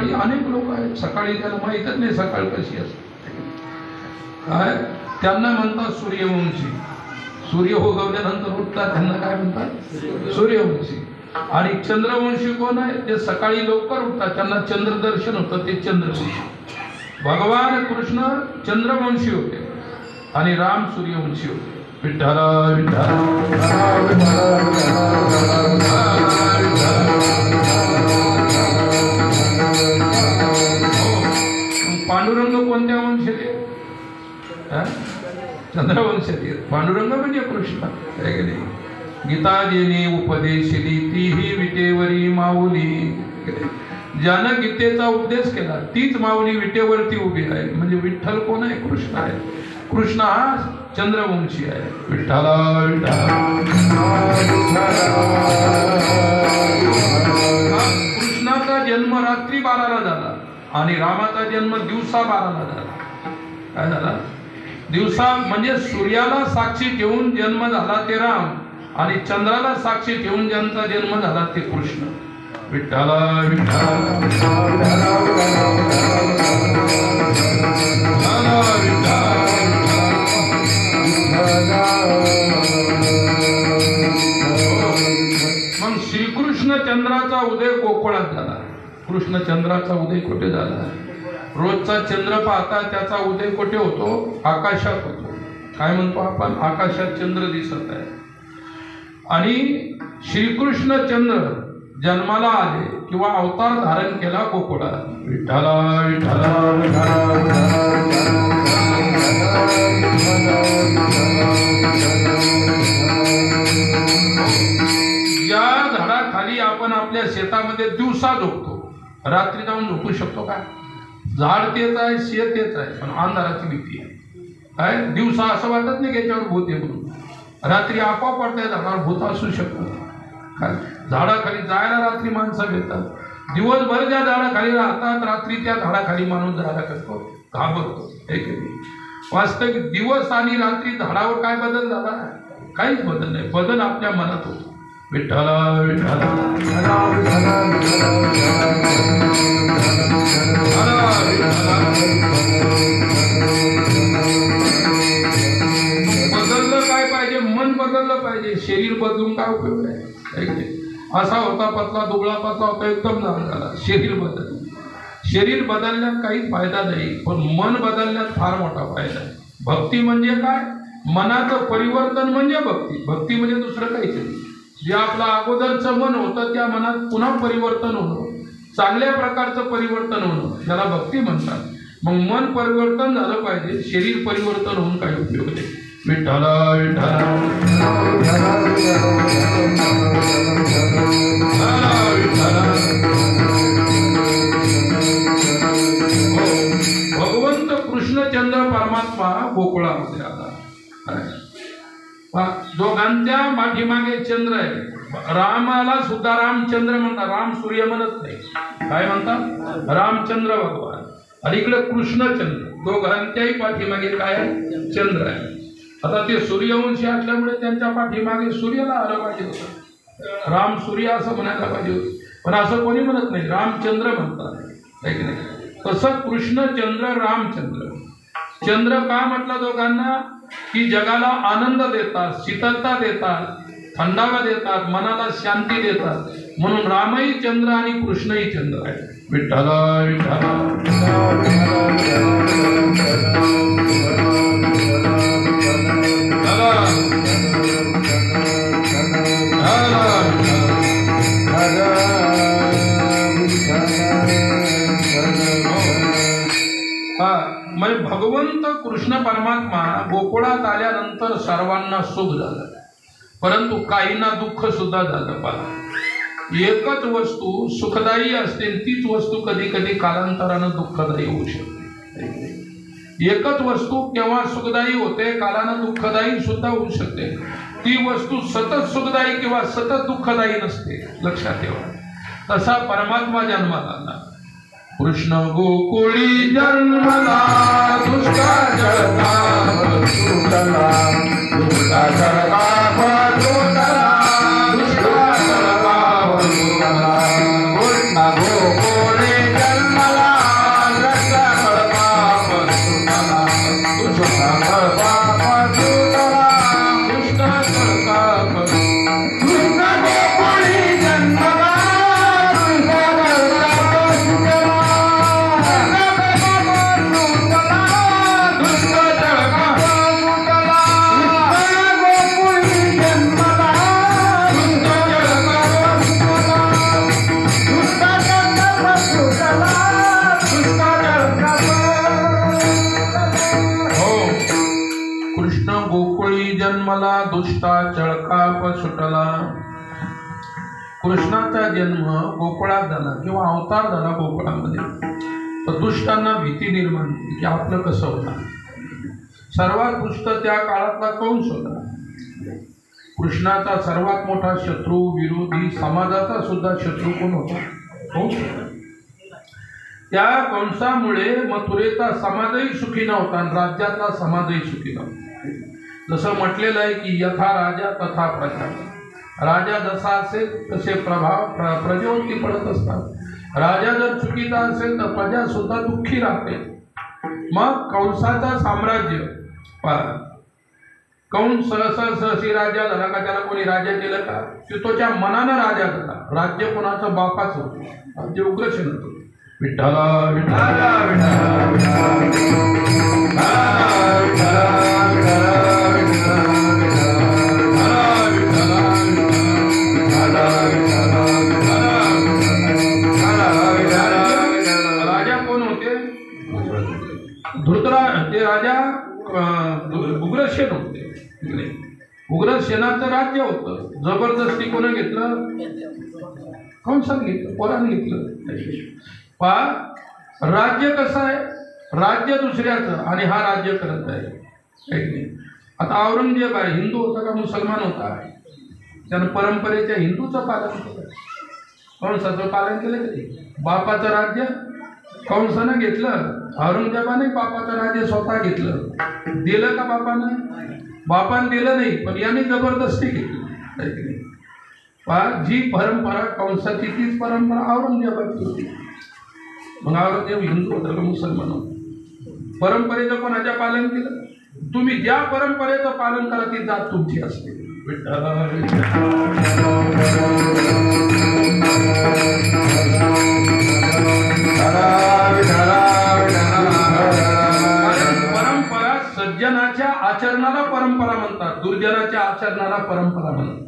सकाळी अनेक लोक आहेत, सकाळी त्याला माहीतच नाही सकाळ कशी असते काय, त्यांना म्हणतात सूर्यवंशी. सूर्य उगवल्यानंतर उठतात त्यांना काय म्हणतात सूर्यवंशी. आणि चंद्रवंशी कोण आहे, ते सकाळी लवकर उठतात त्यांना चंद्रदर्शन होतं, ते चंद्रवंशी. भगवान कृष्ण चंद्रवंशी होते आणि राम सूर्यवंशी होते. विठ्ठल पांडुरंग कोणत्या वंशाचे, चंद्रवंशाचे. पांडुरंग म्हणजे कृष्ण. गीताजीने उपदेशिली तीही विटेवरी माऊली. ज्यानं गीतेचा उपदेश केला तीच माऊली विटेवरती उभी आहे. म्हणजे विठ्ठल कोण आहे, कृष्ण आहे. कृष्ण हा चंद्रवंशी आहे. विठ्ठल कृष्णाचा जन्म रात्री 12ला झाला आणि रामाचा जन्म दिवसा 12ला झाला. काय झाला, दिवसा म्हणजे सूर्याला साक्षी ठेवून जन्म झाला ते राम आणि चंद्राला साक्षी ठेवून ज्यांचा जन्म झाला ते कृष्ण. विठ्ठल मग श्रीकृष्ण चंद्राचा उदय कोकणात झाला. कृष्ण चंद्राचा उदय कुठे झाला, रोजचा चंद्र पाहता त्याचा उदय कुठे होतो, आकाशात होतो. काय म्हणतो आपण, आकाशात चंद्र दिसत आहे. आणि श्रीकृष्ण चंद्र जन्माला आले किंवा अवतार धारण केला कोकणात. विठ्ठल ज्या झाडाखाली आपण आपल्या शेतामध्ये दिवसा झोपतो, रात्री जाऊन झोपू शकतो का? झाड तेच आहे, शेत तेच आहे, पण अंधाराची भीती आहे. काय दिवसा असं वाटत नाही की याच्यावर भूत आहे म्हणून, रात्री आपोआप वाटतंय झाडावर भूत असू शकतो. काय झाडाखाली जायला रात्री माणसं भेटतात, दिवसभर ज्या झाडाखाली राहतात रात्री त्या झाडाखाली माणूस जायला करतो, घाबरतो. वास्तविक दिवस आणि रात्री झाडावर काय बदल झाला, काहीच बदल नाही. बदल आपल्या मनात होतो. विठ्ठल बदललं काय पाहिजे, मन बदललं पाहिजे. शरीर बदलून काय उपयोग आहे. असा होता पतला, दुबळा पतला होता, एकदम लहान झाला. शरीर बदललं. शरीर बदलण्यात काही फायदा नाही, पण मन बदलण्यात फार मोठा फायदा आहे. भक्ती म्हणजे काय, मनाचं परिवर्तन म्हणजे भक्ती. भक्ती म्हणजे दुसरं काहीच नाही. जे आपलं अगोदरचं मन होतं त्या मनात पुन्हा परिवर्तन होणं, चांगल्या प्रकारचं परिवर्तन होणं, त्याला भक्ती म्हणतात. मग मन परिवर्तन झालं पाहिजे, शरीर परिवर्तन होऊन काही उपयोग नाही. विठ्ठल भगवंत कृष्णचंद्र परमात्मा गोकुळामध्ये आला. दोघांच्या पाठीमागे चंद्र आहे. रामाला सुद्धा रामचंद्र म्हणतात, राम सूर्य म्हणत नाही. काय म्हणतात, रामचंद्र भगवान. आणि इकडे कृष्णचंद्र, दोघांच्याही पाठीमागे काय आहे, चंद्र आहे. आता ते सूर्यवंशी असल्यामुळे त्यांच्या पाठीमागे सूर्याला आलं पाहिजे होतं, राम सूर्य असं म्हणायला पाहिजे होतं, पण असं कोणी म्हणत नाही, रामचंद्र म्हणतात. आहे की नाही. तसं कृष्णचंद्र रामचंद्र. चंद्र का म्हटलं दोघांना, की जगाला आनंद देतात, शीतलता देतात, थंडावा देतात, मनाला शांती देतात. म्हणून रामही चंद्र आणि कृष्णही चंद्र आहे. विठ्ठल म्हणजे भगवंत कृष्ण परमात्मा गोकुळात आल्यानंतर सर्वांना सुख झालं, परंतु काहींना दुःख सुद्धा झालं. पहा, एकच वस्तू सुखदायी असते, तीच वस्तू कधी कधी कालांतरानं दुःखदायी होऊ शकते. एकच वस्तू केव्हा सुखदायी होते, कालानं दुःखदायी सुद्धा होऊ शकते. ती वस्तू सतत सुखदायी किंवा सतत दुःखदायी नसते, लक्षात ठेवा. तसा परमात्मा जन्माला आला. कृष्ण गोकुळी जन्मला, दुष्टा जळका सुटला, दुष्टा जळका सुटला, दुष्टा जळका सुटला. कृष्ण गोकुळी जन्मला, दुष्टा चळकाप सुटला. कृष्णाचा जन्म गोकुळात झाला किंवा अवतार झाला गोकुळामध्ये, तर दुष्टांना भीती निर्माण झाली की आपलं कसं होणार. सर्वात दुष्ट त्या काळातला कंस होता. कृष्णाचा सर्वात मोठा शत्रू, विरोधी, समाजाचा सुद्धा शत्रू कोण होता? कंस होता. त्या कंसामुळे मथुरेचा समाजही सुखी नव्हता आणि राज्यातला समाजही सुखी नव्हता. जसं म्हटलेलं आहे की यथा राजा तथा प्रजा. राजा जसा असेल तसे प्रभाव प्रजेवरती पडत असतात. राजा जर चुकीचा असेल तर प्रजा सुद्धा दुःखी राहते. मग कंसाचं साम्राज्य, कंस सहसी राजा झाला का? त्याला कोणी राजा केलं का? त्याच्या मनानं राजा झाला. राज्य कोणाचं? बापाचं होतं. राज्य उग्रसेन होतं. विठ्ठला विठ्ठला राजा कोण होते? ते राजा उग्रसेन होते. उग्रसेनाचं राज्य होतं. जबरदस्ती कोण घेतलं? कंसाने घेतलं, पोराने घेतलं. राज्य कसं आहे? राज्य दुसऱ्याचं आणि हा राज्य करत आहे. आता औरंगजेब आहे, हिंदू होता का मुसलमान होता? त्यानं परंपरेच्या हिंदूचं पालन केलं, कंसाचं पालन केलं कधी? बापाचं राज्य कंसानं घेतलं. औरंगजेबाने बापाचं राज्य स्वतः घेतलं. दिलं का बापानं? बापानं दिलं नाही, पण याने जबरदस्ती घेतली. जी परंपरा कंसाची तीच परंपरा औरंगजेबाची होती. मग औरंगजेब हिंदू होता का मुसलमान होता? परंपरेचं कोणाच्या पालन केलं? तुम्ही ज्या परंपरेचं पालन करा ती जात तुमची असते. परंपरा सज्जनाच्या आचरणाला परंपरा म्हणतात, दुर्जनाच्या आचरणाला परंपरा म्हणतात.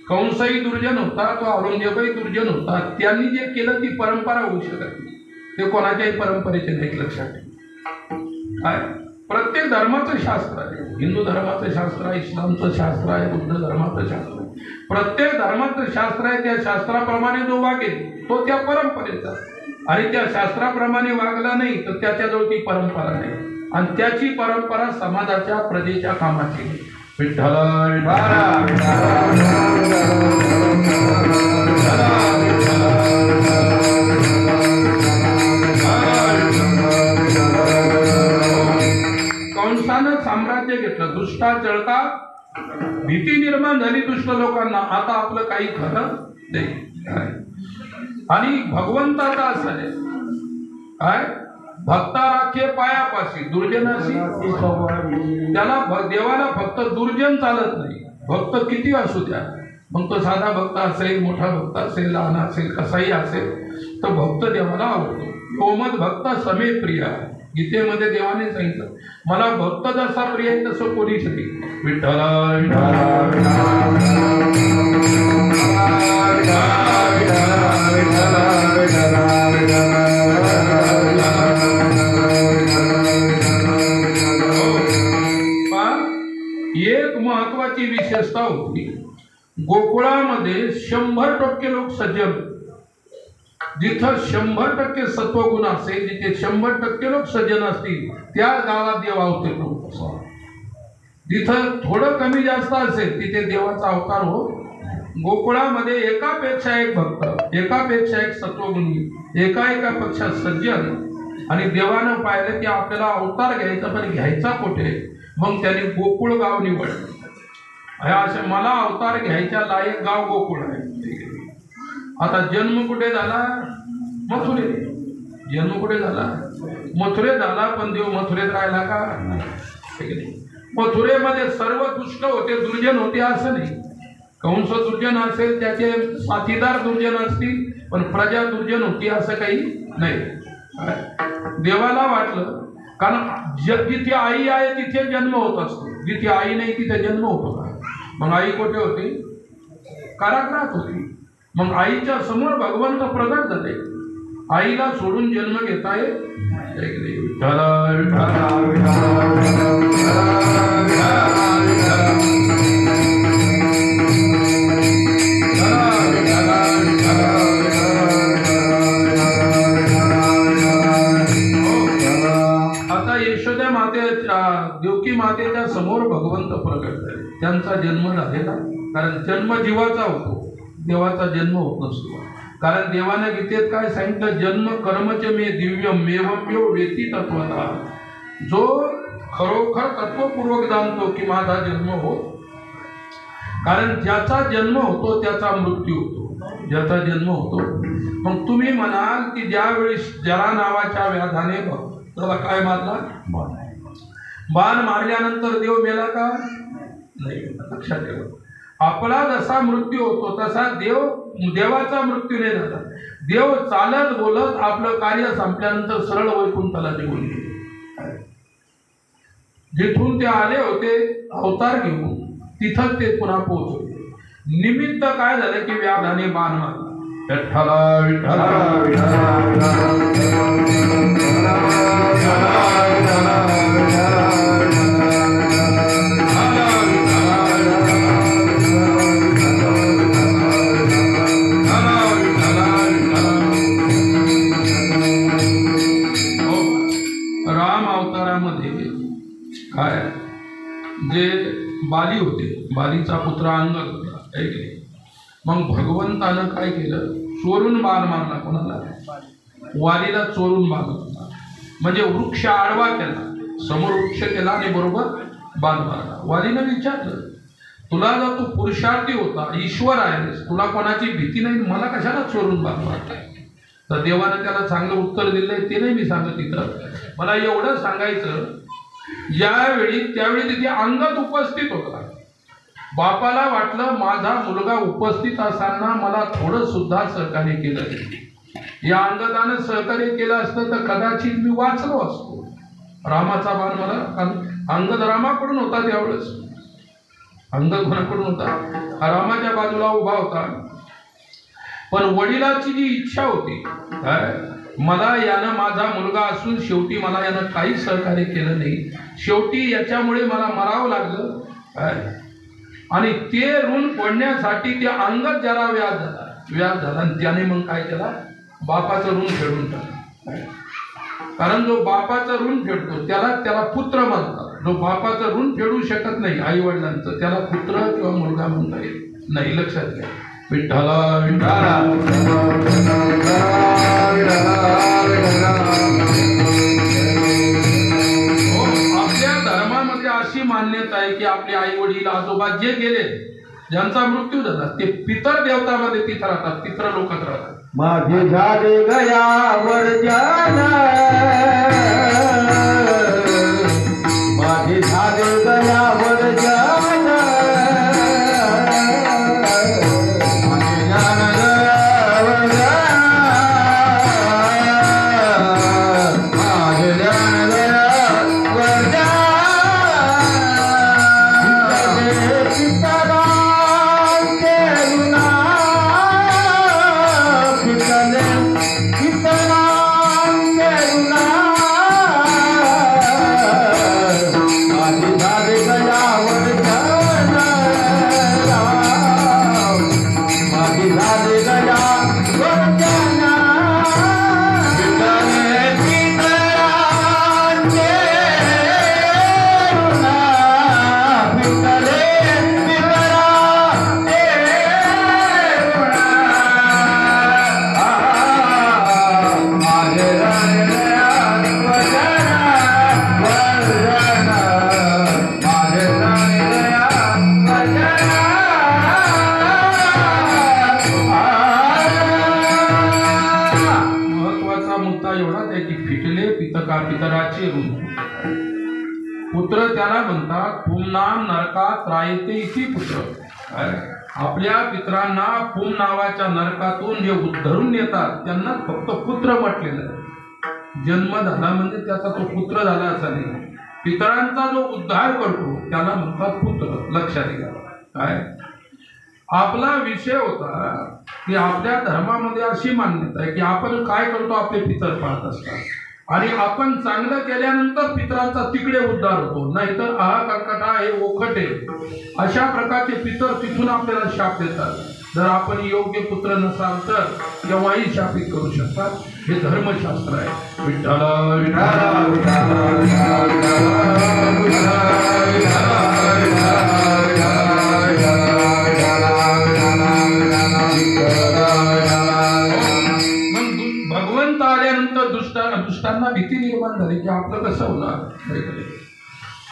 कंसही दुर्जन होता, तो औरंगजेबही दुर्जन होता. त्यांनी जे केलं ती परंपरा होऊ शकत नाही. ते कोणाच्याही परंपरेचे नाही. लक्षात काय? प्रत्येक धर्माचं शास्त्र आहे. हिंदू धर्माचं शास्त्र आहे, इस्लामचं शास्त्र आहे, बुद्ध धर्माचं शास्त्र आहे. प्रत्येक धर्माचं शास्त्र आहे. त्या शास्त्राप्रमाणे जो वागेल तो त्या परंपरेचा, आणि त्या शास्त्राप्रमाणे वागला नाही तर त्याच्याजवळ ती परंपरा नाही, आणि त्याची परंपरा समाजाच्या प्रजेच्या कामाची. विठ्ठला कंसानं साम्राज्य घेतलं. दुष्टा चळका, भीती निर्माण झाली दुष्ट लोकांना. आता आपलं काही खरं नाही. आणि भगवंताचा असं आहे काय? भक्ता राखे पायापाशी, दुर्जनाशी. त्याला देवाला फक्त दुर्जन चालत नाही. भक्त किती असू द्या, मग तो साधा भक्त असेल, मोठा भक्त असेल, लहान असेल, कसाही असेल, तर भक्त देवाला आवडतो. योमद भक्त समे प्रिय. गीतेमध्ये देवाने सांगितलं मला भक्त जसा प्रिय आहे तसं कोणीच नाही. विठ्ठला एक महत्वाची विशेषता होती, गोकुळामध्ये 100% लोक सज्जन. जिथं 100% सत्वगुण असेल, जिथे 100% लोक सज्जन असतील, त्या गावात देव अवतरतो. जिथं थोडं कमी जास्त असेल तिथे देवाचा अवतार हो. गोकुळामध्ये एकापेक्षा एक भक्त, एकापेक्षा एक सत्वगुणी, एकापेक्षा सज्जन. आणि देवानं पाहिलं की आपल्याला अवतार घ्यायचा, पण घ्यायचा कुठे? मग त्याने गोकुळ गाव निवडलं. असे मला अवतार घ्यायच्या लायक गाव गोकुळ आहे. आता जन्म कुठे झाला? मथुरेत. जन्म कुठे झाला? मथुरेत झाला. पण देव मथुरेत राहिला का? मथुरेमध्ये सर्व दुष्ट होते, दुर्जन होते असं नाही. कंस दुर्जन असेल, त्याचे साथीदार दुर्जन असतील, पण प्रजा दुर्जन होती असं काही नाही. देवाला वाटलं, कारण जिथे आई आहे तिथे जन्म होत असतो, जिथे आई नाही तिथे जन्म होतो का? मग आई कुठे होती? कारागृहात होती. मग आईच्या समोर भगवंत प्रगट झाले. आईला सोडून जन्म घेताय. विठ्ठला विठ्ठला विठ्ठला विठ्ठला विठ्ठला देवकी मातेच्या समोर भगवंत प्रगट झाले. त्यांचा जन्म झालेला, कारण जन्म जीवाचा होतो, देवाचा जन्म होत नसतो. कारण देवाने गीतेत काय सांगितलं, जन्म कर्मच मे दिव्यम मेवम्यो वेती तत्वता. जो खरोखर तत्वपूर्वक जाणतो की माझा जन्म हो, कारण ज्याचा जन्म होतो त्याचा मृत्यू होतो, ज्याचा जन्म होतो. मग तुम्ही म्हणाल की ज्यावेळी जरा नावाच्या व्याधाने त्याला काय मारला, बाण मारल्यानंतर देव मेला का नाही. लक्षात ठेवा, आपला जसा मृत्यू होतो तसा देवाचा मृत्यू नाही झाला. देव चालत बोलत आपलं कार्य संपल्यानंतर सरळ वैकुंठाला निघून गेले. जिथून ते आले होते अवतार घेऊन तिथंच ते पुन्हा पोहोचले. निमित्त काय झालं की व्याधाने बाण मारला. विठ्ठला विठ्ठला राम अवतारामध्ये काय जे बाली होते, बालीचा पुत्र अंगद होता, मग भगवंतानं काय केलं, चोरून बाण मारला. कोणाला? वालीला चोरून बाण मारला. म्हणजे वृक्ष आडवा केला, समोर वृक्ष केला आणि बरोबर बाण मारला. वालीनं विचारलं, तुला जर तू पुरुषार्थी होता, ईश्वर आहेस, तुला कोणाची भीती नाही, मला कशाला चोरून बाण मारताय? तर देवानं त्याला चांगलं उत्तर दिलंय, ते नाही मी सांगत इथं. मला एवढं सांगायचं, ज्यावेळी त्यावेळी तिथे अंगद उपस्थित होता. बापाला वाटलं माझा मुलगा उपस्थित असताना मला थोडं सुद्धा सहकार्य केलं नाही. या अंगदानं सहकार्य केलं असतं तर कदाचित मी वाचलो असतो. रामाचा बाण मला, अंगद रामाकडून होता त्यावेळेस. अंगद कोणाकडून होता? रामाच्या बाजूला उभा होता. पण वडिलाची जी इच्छा होती, काय मला यानं माझा मुलगा असून शेवटी मला यानं काही सहकार्य केलं नाही, शेवटी याच्यामुळे मला मरावं लागलं, काय आणि ते ऋण फोडण्यासाठी ते अंगद जरा व्याज झाला आणि त्याने मग काय केला, बापाचं ऋण फेडून टाकलं. कारण जो बापाचं ऋण फेडतो त्याला पुत्र म्हणतात. जो बापाचं ऋण फेडू शकत नाही आई वडिलांचं, त्याला पुत्र किंवा मुलगा म्हणता येत नाही. लक्षात घ्या. विठ्ठला विठ्ठला आपल्या धर्मामध्ये अशी मान्यता आहे की आपले आई वडील आजोबा जे गेले, ज्यांचा मृत्यू झाला, ते पितर देवतामध्ये तिथं राहतात, पितर लोकात राहतात. माझे झाले गयावर जाना, माझे झाले गयावर जाना, माझे जाना गयावर जाना, माझे जाना गयावर पितराचे ऋण. पुत्र त्याला म्हणतात पुमनाम नरकात रायते इति पुत्र. आपल्या पितरांना पुम नावाच्या नरकातून जे उद्धरून येतात त्यांना फक्त पुत्र म्हटलेलं आहे. जन्म झाला म्हणजे त्याचा तो पुत्र झाला असा नाही. पितरांचा जो उद्धार करतो त्याला म्हणतात पुत्र. लक्षात घ्या. काय आपला विषय होता की आपल्या धर्मामध्ये अशी मान्यता आहे की आपण काय करतो, आपले पितर पाहत असतात आणि आपण चांगलं केल्यानंतर पितरांचा तिकडे उद्धार होतो, नाहीतर आहा कर्कटा हे ओखटे अशा प्रकारचे पितर तिथून आपल्याला शाप देतात. जर आपण योग्य पुत्र नसाल तर केव्हाही शापित करू शकतात. हे धर्मशास्त्र आहे. विठ्ठल भगवंत आल्यानंतर दुष्टांना भीती निर्माण झाली की आपलं कसं होणार,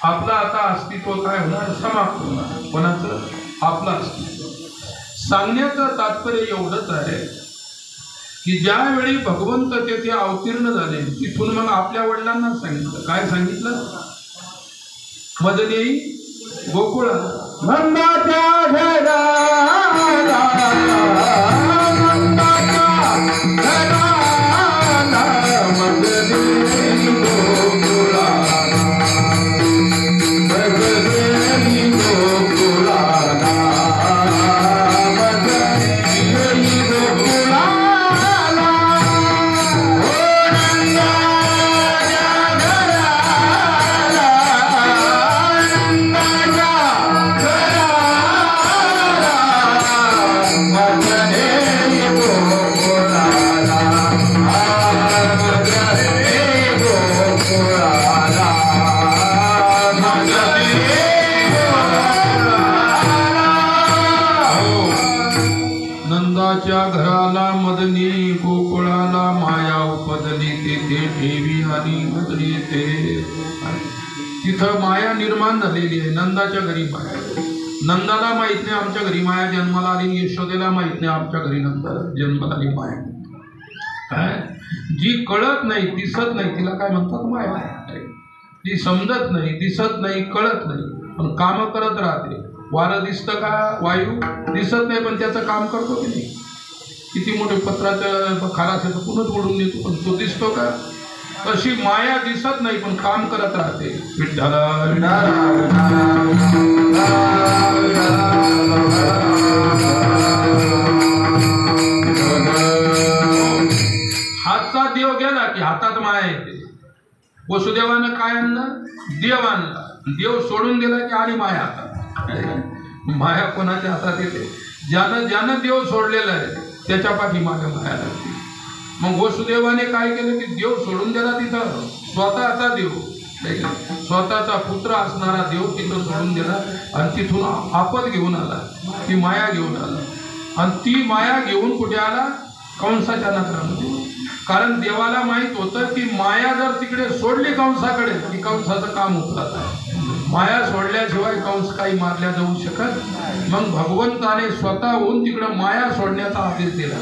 आपलं आता अस्तित्व काय होणार, समाप्त होणार. कोणाचं? आपलं अस्तित्व. सांगण्याचं तात्पर्य एवढंच आहे की ज्यावेळी भगवंत तेथे अवतीर्ण झाले तिथून मग आपल्या वडिलांना सांगितलं. काय सांगितलं? मदनेई गोकुळा नंदाच्या घराला घराला मदनी गोकुळाला माया उपदली तेथे ठेवी आणि गदली ते. तिथं माया निर्माण झालेली आहे. नंदाच्या घरी माया. नंदाला माहित नाही आमच्या घरी माया जन्माला आली, यशोदेला माहित नाही आमच्या घरी नंदा जन्माला आली माया. जी कळत नाही, दिसत नाही, तिला काय म्हणतात? माया. ती समजत नाही, दिसत नाही, कळत नाही, पण काम करत राहते. वारं दिसतं का? वायू दिसत नाही पण त्याचं काम करतो की नाही? किती मोठे पत्राचं खारा असेल तर पुन्हा ओढून नेतो, पण तो दिसतो का? तशी माया दिसत नाही पण काम करत राहते. विठ्ठल हातचा देव गेला की हातात माया येते. वसुदेवानं काय आणलं? देव आणला. देव सोडून गेला की आली माया हातात. माया कोणाच्या हातात येते? ज्यानं देव सोडलेला आहे त्याच्या पाठीमागे माया लागते. मग वसुदेवाने काय केलं की देव सोडून दिला तिथं. स्वतःचा देव, स्वतःचा पुत्र असणारा देव तिथं सोडून दिला आणि तिथून आपत घेऊन आला, ती माया घेऊन आला. आणि ती माया घेऊन कुठे आला? कंसाच्या नगरामध्ये. कारण देवाला माहित होतं की माया जर तिकडे सोडली कंसाकडे की कंसाचं काम उतरत आहे. माया सोडल्याशिवाय कंस काही मारल्या जाऊ शकत. मग भगवंताने स्वतःहून तिकडं माया सोडण्याचा आदेश दिला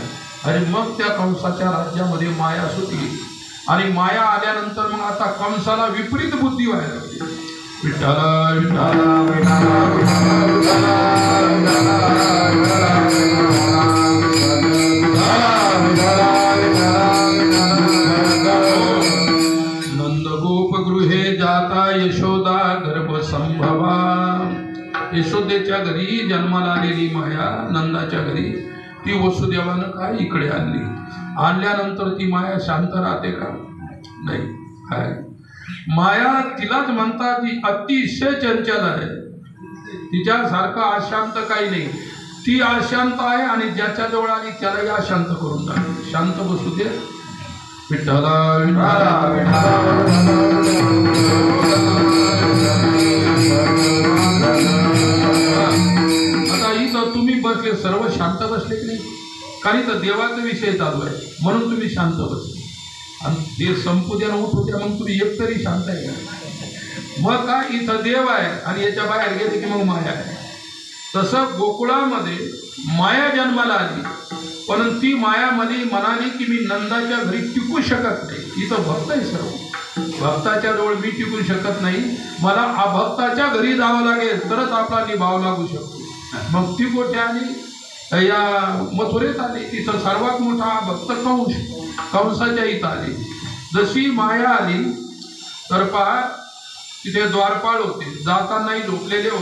आणि मग त्या कंसाच्या राज्यामध्ये माया सुटली. आणि माया आल्यानंतर मग आता कंसाला विपरीत बुद्धी व्हायला लागली. विठ्ठल नंदगोप गृहे जाता यशोदा गर्भ संभवा. यशोदेच्या घरी जन्माला आलेली माया नंदाच्या घरी ती वसुदेवानं काय इकडे आणली. आणल्यानंतर ती माया शांत राहते का? नाही. काय माया तिलाच म्हणतात ती अतिशय चंचल आहे. तिच्यासारखा अशांत काही नाही. ती अशांत आहे आणि ज्याच्याजवळ आली त्यालाही अशांत करून टाकते. शांत बसू दे. विठ्ठल आता इथं तुम्ही बसले, सर्व शांत बसले की नाही? काही तर देवाचा विषय चालू आहे म्हणून तुम्ही शांत बसले. आणि ते संपू द्या उठू द्या, मग तुम्ही एकतरी शांत आहे का? मग काय इथं देव आहे आणि याच्या बाहेर गेले की मग माया आहे. तसं गोकुळामध्ये माया जन्माला आली पण ती माया मध्ये म्हणाली की मी नंदाच्या घरी टिकू शकत नाही. इथं भक्त आहे सर्व. भक्ताच्या जवळ मी टिकू शकत नाही, मला अभक्ताच्या घरी जावं लागेल तरच आपला निभाव लागू शकतो. मग ती कुठे आली? या मथुरेत आली. तिथं सर्वात मोठा भक्त कंसाच्या इथं आली. जशी माया आली तर पहा तिथे द्वारपाळ होते, जातानाही झोपलेले होते.